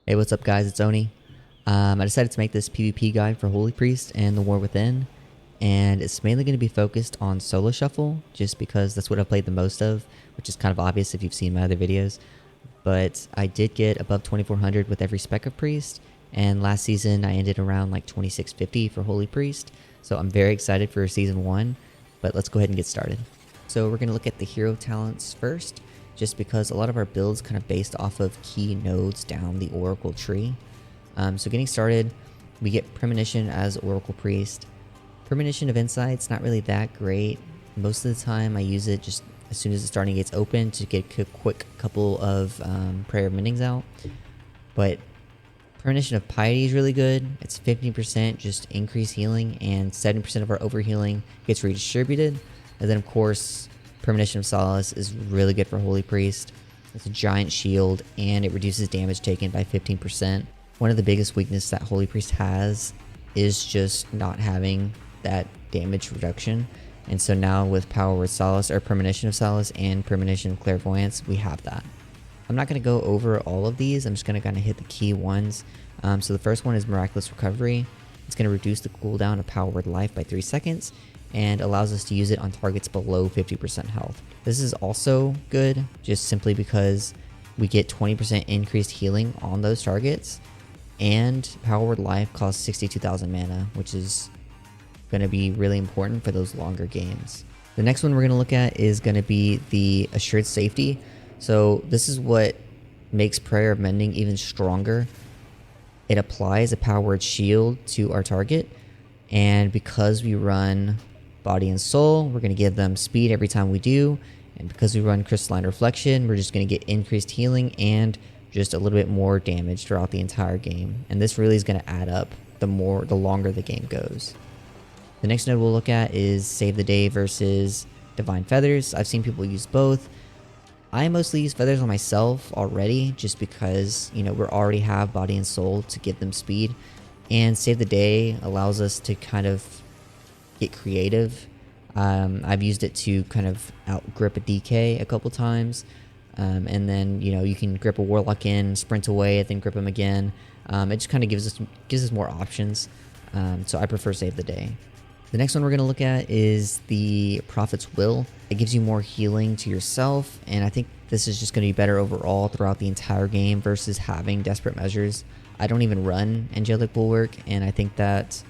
Hey, what's up guys, it's Oni. I decided to make this PvP guide for Holy Priest and the War Within, and it's mainly going to be focused on solo shuffle, just because that's what I've played the most of, which is kind of obvious if you've seen my other videos. But I did get above 2400 with every spec of Priest, and last season I ended around like 2650 for Holy Priest, so I'm very excited for Season 1, but let's go ahead and get started. So we're going to look at the hero talents first, just because a lot of our builds kind of based off of key nodes down the Oracle tree. So getting started, we get Premonition as Oracle Priest. Premonition of Insight's not really that great. Most of the time I use it just as soon as the starting gate's open to get a quick couple of Prayer of Mendings out. But Premonition of Piety is really good. It's 15% just increased healing, and 70% of our overhealing gets redistributed. And then of course, Premonition of Solace is really good for Holy Priest. It's a giant shield, and it reduces damage taken by 15%. One of the biggest weaknesses that Holy Priest has is just not having that damage reduction. And so now with Power Word Solace, or Premonition of Solace, and Premonition of Clairvoyance, we have that. I'm not going to go over all of these. I'm just going to kind of hit the key ones. So the first one is Miraculous Recovery. It's going to reduce the cooldown of Power Word Life by 3 seconds. And allows us to use it on targets below 50% health. This is also good just simply because we get 20% increased healing on those targets, and Power Word Life costs 62,000 mana, which is going to be really important for those longer games. The next one we're going to look at is going to be the Assured Safety. So this is what makes Prayer of Mending even stronger. It applies a Power Word Shield to our target, and because we run Body and Soul, we're going to give them speed every time we do, and because we run Crystalline Reflection, we're just going to get increased healing and just a little bit more damage throughout the entire game. And this really is going to add up the longer the game goes. The next node we'll look at is Save the Day versus Divine Feathers. I've seen people use both. I mostly use Feathers on myself already, just because, you know, we already have Body and Soul to give them speed, and Save the Day allows us to kind of get creative. I've used it to kind of out grip a DK a couple times, and then, you know, you can grip a Warlock in, sprint away, and then grip him again. It just kind of gives us more options. So I prefer Save the Day. The next one we're going to look at is the Prophet's Will. It gives you more healing to yourself, and I think this is just going to be better overall throughout the entire game versus having Desperate Measures. I don't even run Angelic Bulwark, and I think that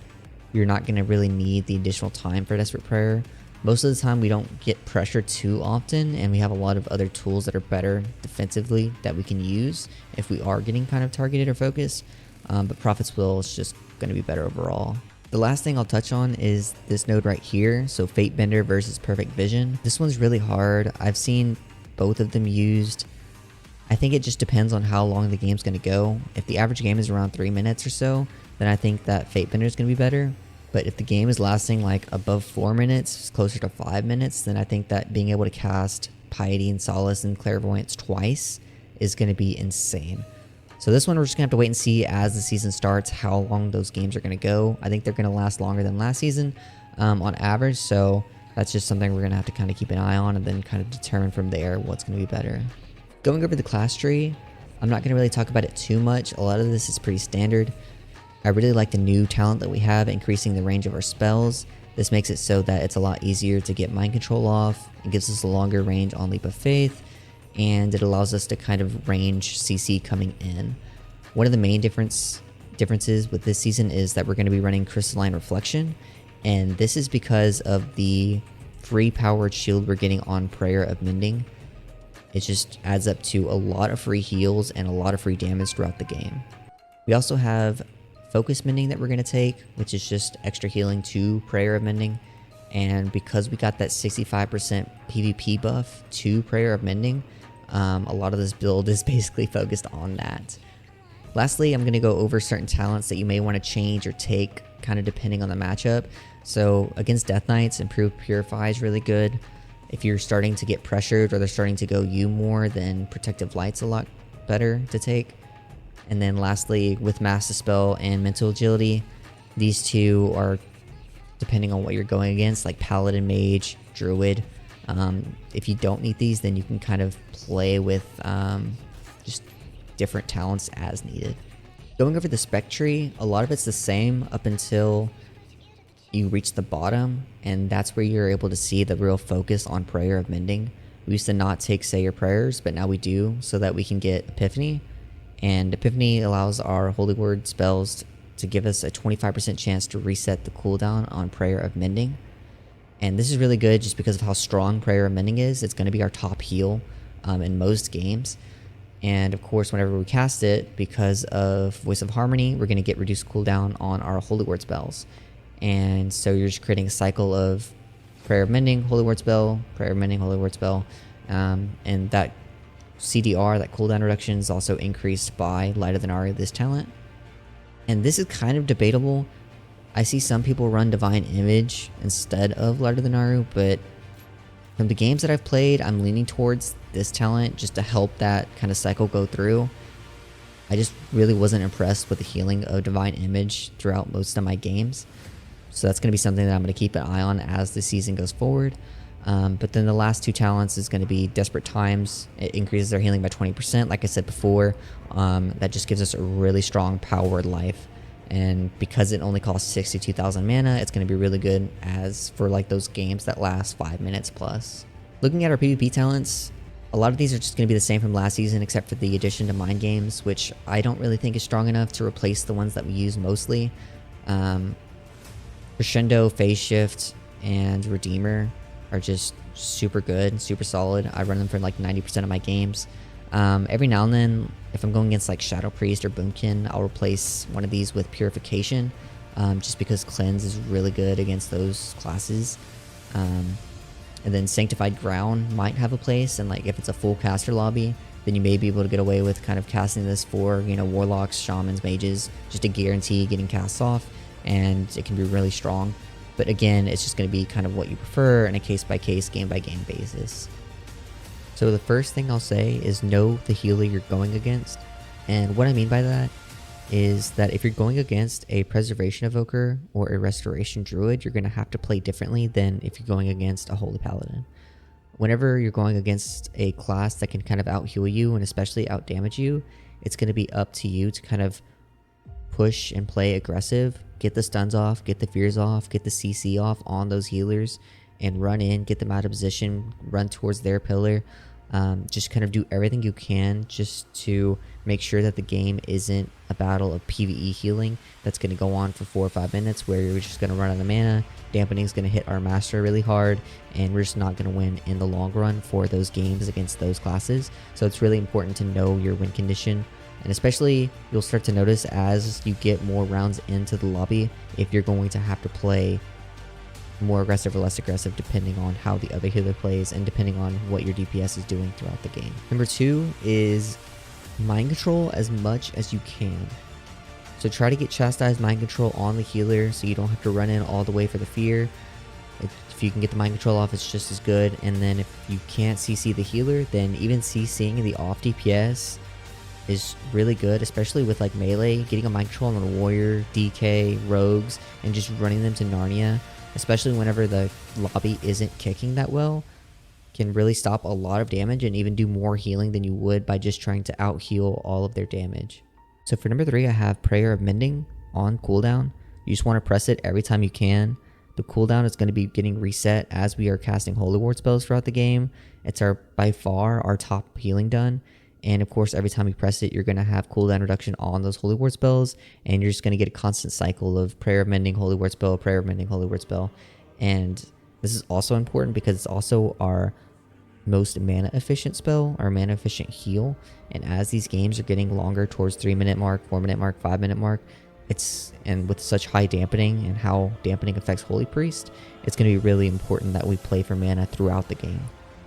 you're not going to really need the additional time for Desperate Prayer. Most of the time we don't get pressure too often, and we have a lot of other tools that are better defensively that we can use if we are getting kind of targeted or focused. But Prophet's Will is just going to be better overall. The last thing I'll touch on is this node right here, so Fate Bender versus Perfect Vision. This one's really hard. I've seen both of them used. I think it just depends on how long the game's going to go. If the average game is around 3 minutes or so, then I think that Fate Bender is going to be better. But if the game is lasting like above 4 minutes, closer to 5 minutes, then I think that being able to cast Piety and Solace and Clairvoyance twice is going to be insane. So this one we're just going to have to wait and see as the season starts how long those games are going to go. I think they're going to last longer than last season on average, so that's just something we're going to have to kind of keep an eye on and then kind of determine from there what's going to be better. Going over the class tree, I'm not going to really talk about it too much. A lot of this is pretty standard. I really like the new talent that we have, increasing the range of our spells. This makes it so that it's a lot easier to get Mind Control off. It gives us a longer range on Leap of Faith, and it allows us to kind of range CC coming in. One of the main differences with this season is that we're going to be running Crystalline Reflection, and this is because of the free powered shield we're getting on Prayer of Mending. It just adds up to a lot of free heals and a lot of free damage throughout the game. We also have Focus Mending that we're going to take, which is just extra healing to Prayer of Mending. And because we got that 65% PvP buff to Prayer of Mending, a lot of this build is basically focused on that. Lastly, I'm going to go over certain talents that you may want to change or take kind of depending on the matchup. So against Death Knights, Improved Purify is really good. If you're starting to get pressured or they're starting to go you more, then Protective Light's a lot better to take. And then lastly, with Mass Dispel and Mental Agility, these two are depending on what you're going against, like Paladin, Mage, Druid. If you don't need these, then you can kind of play with just different talents as needed. Going over the spec tree, a lot of it's the same up until you reach the bottom, and that's where you're able to see the real focus on Prayer of Mending. We used to not take Say Your Prayers, but now we do, so that we can get Epiphany. And Epiphany allows our Holy Word spells to give us a 25% chance to reset the cooldown on Prayer of Mending. And this is really good just because of how strong Prayer of Mending is. It's going to be our top heal in most games. And of course, whenever we cast it, because of Voice of Harmony, we're going to get reduced cooldown on our Holy Word spells. And so you're just creating a cycle of Prayer of Mending, Holy Word spell, Prayer of Mending, Holy Word spell. And that CDR, that cooldown reduction, is also increased by Light of the Nari, this talent. And this is kind of debatable. I see some people run Divine Image instead of Light of the Naru, but from the games that I've played, I'm leaning towards this talent just to help that kind of cycle go through. I just really wasn't impressed with the healing of Divine Image throughout most of my games. So that's going to be something that I'm going to keep an eye on as the season goes forward. But then the last two talents is going to be Desperate Times. It increases our healing by 20%. Like I said before, that just gives us a really strong powered life. And because it only costs 62,000 mana, it's going to be really good as for like those games that last 5 minutes plus. Looking at our PvP talents, a lot of these are just going to be the same from last season except for the addition to Mind Games, which I don't really think is strong enough to replace the ones that we use mostly. Crescendo, Phase Shift, and Redeemer are just super good, super solid. I run them for like 90% of my games. Every now and then, if I'm going against like Shadow Priest or Boomkin, I'll replace one of these with Purification, just because Cleanse is really good against those classes. And then Sanctified Ground might have a place, and like if it's a full caster lobby, then you may be able to get away with kind of casting this for, you know, Warlocks, Shamans, Mages, just to guarantee getting casts off, and it can be really strong. But again, it's just going to be kind of what you prefer in a case-by-case, game-by-game basis. So the first thing I'll say is know the healer you're going against. And what I mean by that is that if you're going against a Preservation Evoker or a Restoration Druid, you're going to have to play differently than if you're going against a Holy Paladin. Whenever you're going against a class that can kind of out-heal you and especially out-damage you, it's going to be up to you to kind of push and play aggressive, get the stuns off, get the fears off, get the CC off on those healers, and run in, get them out of position, run towards their pillar. Just kind of do everything you can just to make sure that the game isn't a battle of PvE healing that's going to go on for 4 or 5 minutes where you're just going to run out of mana, dampening is going to hit our master really hard, and we're just not going to win in the long run for those games against those classes. So it's really important to know your win condition, and especially you'll start to notice as you get more rounds into the lobby if you're going to have to play more aggressive or less aggressive depending on how the other healer plays and depending on what your DPS is doing throughout the game. Number 2 is mind control as much as you can. So try to get chastised mind control on the healer so you don't have to run in all the way for the fear. If you can get the mind control off, it's just as good. And then if you can't CC the healer, then even CCing the off DPS is really good, especially with like melee. Getting a mind control on a warrior, DK, rogues, and just running them to Narnia, especially whenever the lobby isn't kicking that well, can really stop a lot of damage and even do more healing than you would by just trying to out heal all of their damage. So for number 3, I have Prayer of Mending on cooldown. You just want to press it every time you can. The cooldown is going to be getting reset as we are casting Holy Ward spells throughout the game. It's by far our top healing done. And of course, every time you press it, you're going to have cooldown reduction on those Holy Ward spells. And you're just going to get a constant cycle of Prayer of Mending, Holy Ward spell, Prayer of Mending, Holy Ward spell. And this is also important because it's also our most mana efficient spell, our mana efficient heal. And as these games are getting longer towards 3-minute mark, 4-minute mark, 5-minute mark, and with such high dampening and how dampening affects Holy Priest, it's going to be really important that we play for mana throughout the game.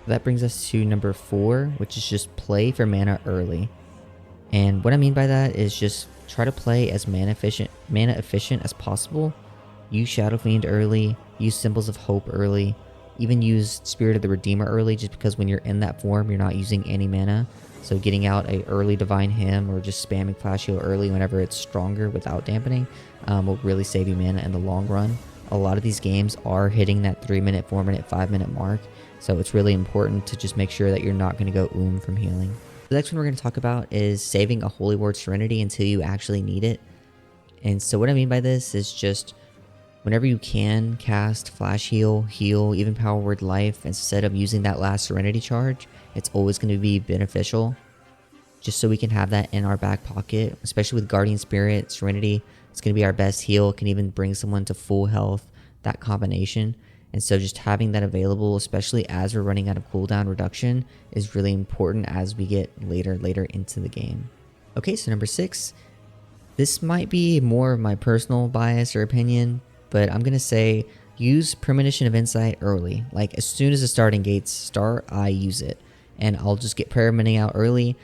That brings us to number 4, which is just play for mana early. And what I mean by that is just try to play as mana efficient as possible. Use Shadow Fiend early, use Symbols of Hope early, even use Spirit of the Redeemer early, just because when you're in that form, you're not using any mana. So getting out a early Divine Hymn or just spamming Flash Heal early whenever it's stronger without dampening will really save you mana in the long run. A lot of these games are hitting that 3-minute, 4-minute, 5-minute mark. So it's really important to just make sure that you're not going to go from healing. The next one we're going to talk about is saving a Holy Word Serenity until you actually need it. And so what I mean by this is just whenever you can cast Flash Heal, Heal, even Power Word Life instead of using that last Serenity charge, it's always going to be beneficial. Just so we can have that in our back pocket, especially with Guardian Spirit, Serenity. It's going to be our best heal. It can even bring someone to full health, that combination. And so just having that available, especially as we're running out of cooldown reduction, is really important as we get later into the game. Okay, so number 6. This might be more of my personal bias or opinion, but I'm going to say use Premonition of Insight early. Like as soon as the starting gates start, I use it. And I'll just get Prayer Mending out early.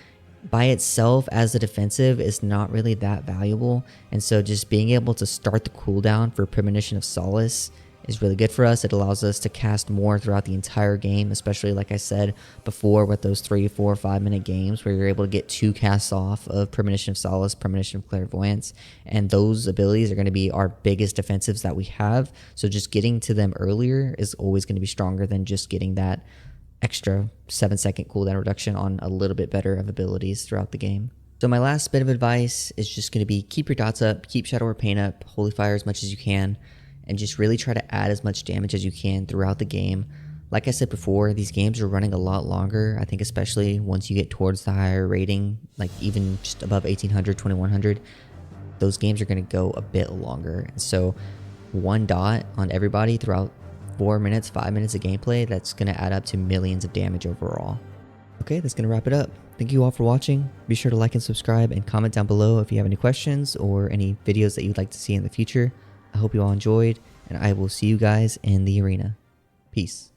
By itself as a defensive is not really that valuable, and so just being able to start the cooldown for Premonition of Solace is really good for us. It allows us to cast more throughout the entire game, especially like I said before with those 3, 4, 5 minute games where you're able to get 2 casts off of Premonition of Solace, Premonition of Clairvoyance, and those abilities are going to be our biggest defensives that we have. So just getting to them earlier is always going to be stronger than just getting that extra 7-second cooldown reduction on a little bit better of abilities throughout the game. So my last bit of advice is just going to be keep your dots up, keep Shadow Word Pain up, Holy Fire as much as you can, and just really try to add as much damage as you can throughout the game. Like I said before, these games are running a lot longer. I think especially once you get towards the higher rating, like even just above 1800, 2100, those games are going to go a bit longer. And so 1 dot on everybody throughout 4 minutes, 5 minutes of gameplay, that's going to add up to millions of damage overall. Okay, that's going to wrap it up. Thank you all for watching. Be sure to like and subscribe and comment down below if you have any questions or any videos that you'd like to see in the future. I hope you all enjoyed, and I will see you guys in the arena. Peace.